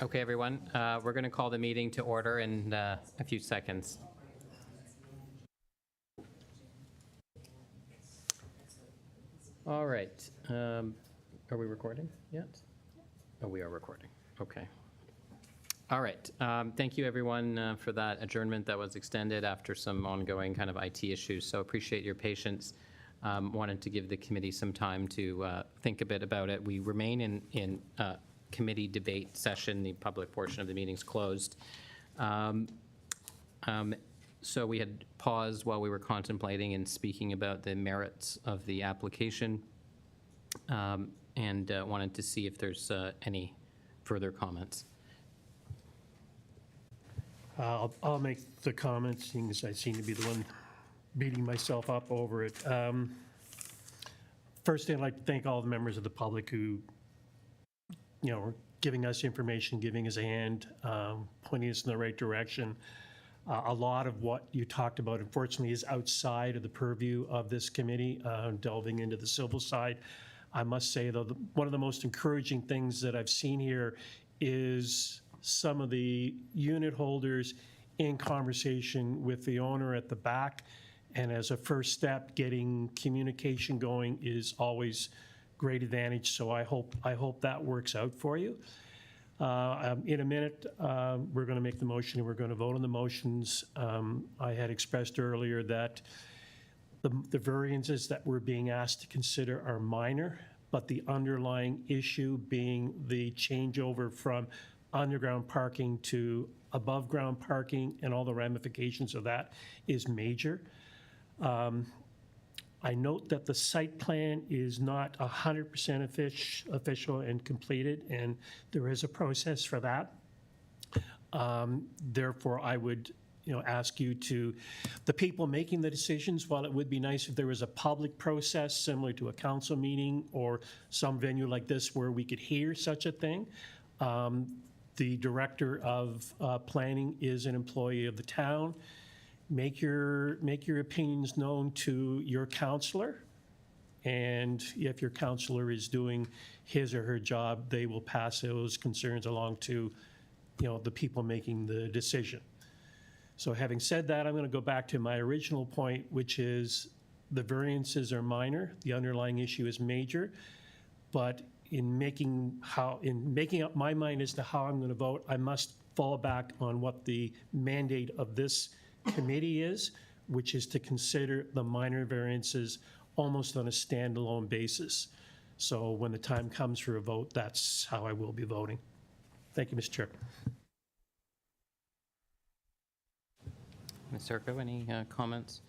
Okay, everyone, we're going to call the meeting to order in a few seconds. All right. Are we recording yet? Oh, we are recording. Okay. All right. Thank you, everyone, for that adjournment that was extended after some ongoing kind of IT issues. So appreciate your patience. Wanted to give the committee some time to think a bit about it. We remain in committee debate session. The public portion of the meeting's closed. So we had paused while we were contemplating and speaking about the merits of the application, and wanted to see if there's any further comments. I'll make the comments, seeing as I seem to be the one beating myself up over it. First, I'd like to thank all the members of the public who, are giving us information, giving us a hand, pointing us in the right direction. A lot of what you talked about, unfortunately, is outside of the purview of this committee, delving into the civil side. I must say, though, one of the most encouraging things that I've seen here is some of the unit holders in conversation with the owner at the back. And as a first step, getting communication going is always great advantage. So I hope that works out for you. In a minute, we're going to make the motion and we're going to vote on the motions. I had expressed earlier that the variances that we're being asked to consider are minor, but the underlying issue being the changeover from underground parking to above ground parking and all the ramifications of that is major. I note that the site plan is not 100% official and completed, and there is a process for that. Therefore, I would ask you to, the people making the decisions, while it would be nice if there was a public process similar to a council meeting or some venue like this where we could hear such a thing, the director of planning is an employee of the town. Make your opinions known to your counselor, and if your counselor is doing his or her job, they will pass those concerns along to the people making the decision. So having said that, I'm going to go back to my original point, which is the variances are minor, the underlying issue is major, but in making up my mind as to how I'm going to vote, I must fall back on what the mandate of this committee is, which is to consider the minor variances almost on a standalone basis. So when the time comes for a vote, that's how I will be voting. Thank you, Mr. Chair. Ms. Serco, any comments?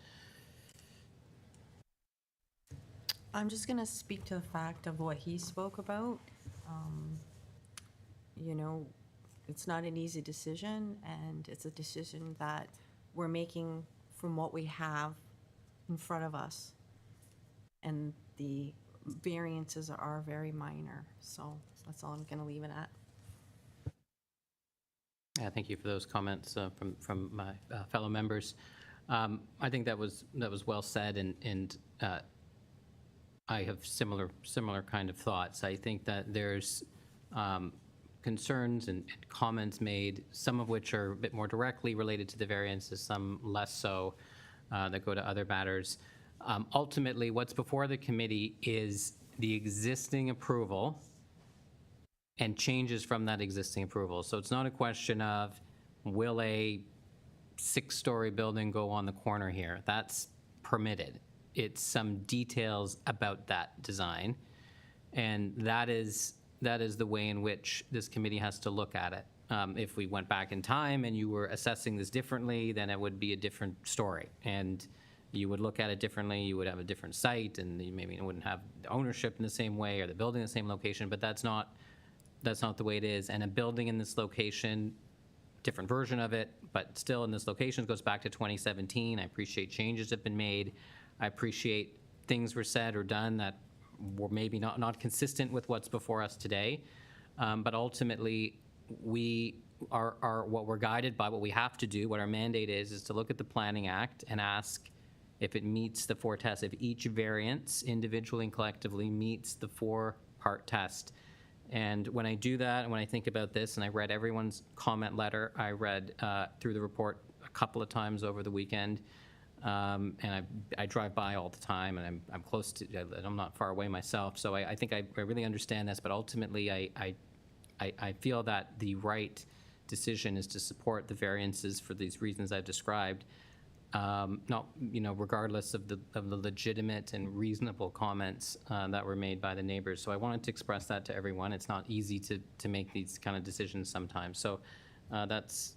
I'm just going to speak to the fact of what he spoke about. It's not an easy decision, and it's a decision that we're making from what we have in front of us. And the variances are very minor. So that's all I'm going to leave it at. Yeah, thank you for those comments from my fellow members. I think that was well said, and I have similar kind of thoughts. I think that there's concerns and comments made, some of which are a bit more directly related to the variances, some less so, that go to other matters. Ultimately, what's before the committee is the existing approval and changes from that existing approval. So it's not a question of, will a 6-story building go on the corner here? That's permitted. It's some details about that design, and that is the way in which this committee has to look at it. If we went back in time and you were assessing this differently, then it would be a different story, and you would look at it differently. You would have a different site, and you maybe wouldn't have the ownership in the same way or the building in the same location, but that's not the way it is. And a building in this location, different version of it, but still in this location, goes back to 2017. I appreciate changes have been made. I appreciate things were said or done that were maybe not consistent with what's before us today. But ultimately, we are what we're guided by, what we have to do, what our mandate is to look at the Planning Act and ask if it meets the 4 tests, if each variance individually and collectively meets the 4-part test. And when I do that, and when I think about this, and I read everyone's comment letter, I read through the report a couple of times over the weekend, and I drive by all the time, and I'm close to, I'm not far away myself, so I think I really understand this, but ultimately I feel that the right decision is to support the variances for these reasons I've described, not, regardless of the legitimate and reasonable comments that were made by the neighbors. So I wanted to express that to everyone. It's not easy to make these kind of decisions sometimes. So that's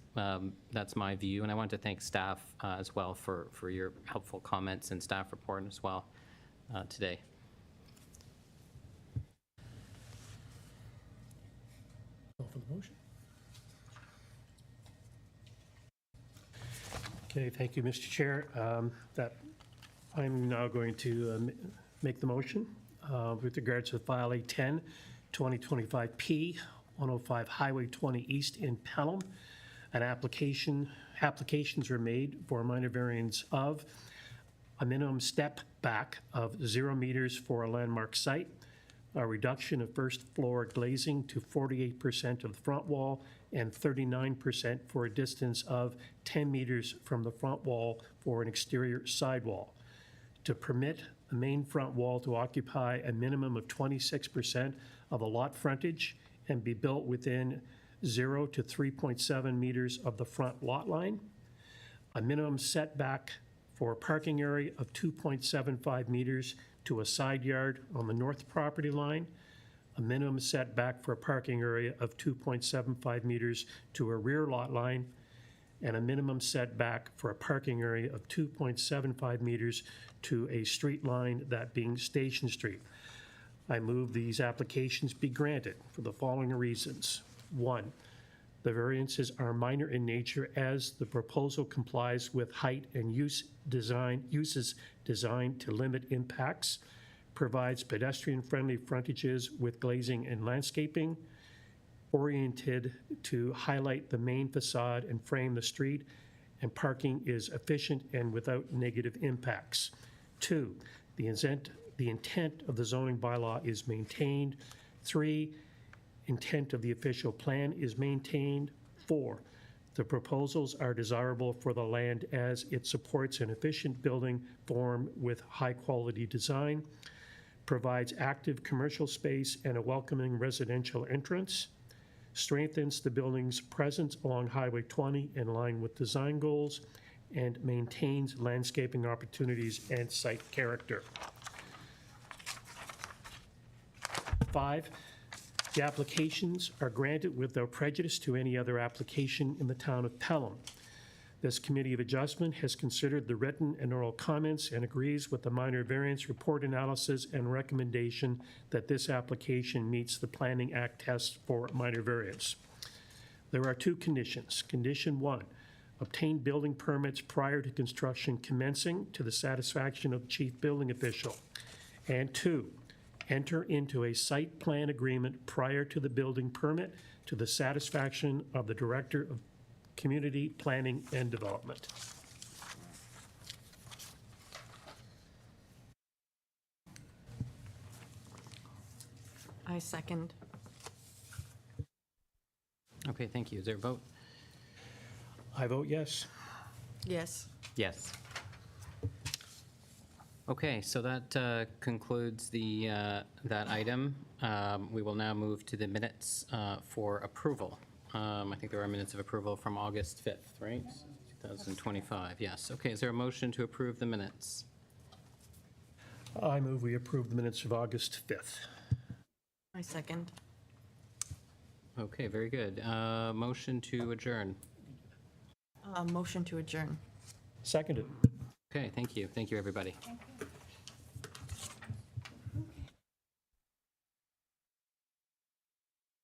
my view, and I want to thank staff as well for your helpful comments and staff report as well today. Call for the motion. Okay, thank you, Mr. Chair. I'm now going to make the motion with regards to file A10, 2025P, 105 Highway 20 East in Pelham. Applications were made for a minor variance of a minimum step back of 0 meters for a landmark site, a reduction of first floor glazing to 48% of the front wall and 39% for a distance of 10 meters from the front wall for an exterior sidewall. To permit the main front wall to occupy a minimum of 26% of the lot frontage and be built within 0 to 3.7 meters of the front lot line. A minimum setback for a parking area of 2.75 meters to a side yard on the north property line, a minimum setback for a parking area of 2.75 meters to a rear lot line, and a minimum setback for a parking area of 2.75 meters to a street line, that being Station Street. I move these applications be granted for the following reasons. 1, the variances are minor in nature as the proposal complies with height and uses designed to limit impacts, provides pedestrian-friendly frontages with glazing and landscaping, oriented to highlight the main facade and frame the street, and parking is efficient and without negative impacts. 2, the intent of the zoning bylaw is maintained. 3, intent of the official plan is maintained. 4, the proposals are desirable for the land as it supports an efficient building form with high-quality design, provides active commercial space and a welcoming residential entrance, strengthens the building's presence along Highway 20 in line with design goals, and maintains landscaping opportunities and site character. 5, the applications are granted without prejudice to any other application in the town of Pelham. This Committee of Adjustment has considered the written and oral comments and agrees with the minor variance report analysis and recommendation that this application meets the Planning Act test for minor variance. There are 2 conditions. Condition 1, obtain building permits prior to construction commencing to the satisfaction of the chief building official. And 2, enter into a site plan agreement prior to the building permit to the satisfaction of the Director of Community Planning and Development. I second. Okay, thank you. Is there a vote? I vote yes. Yes. Yes. Okay, so that concludes that item. We will now move to the minutes for approval. I think there are minutes of approval from August 5th, right? 2025, yes. Okay, is there a motion to approve the minutes? I move we approve the minutes of August 5th. I second. Okay, very good. Motion to adjourn. Motion to adjourn. Seconded. Okay, thank you. Thank you, everybody. Thank you.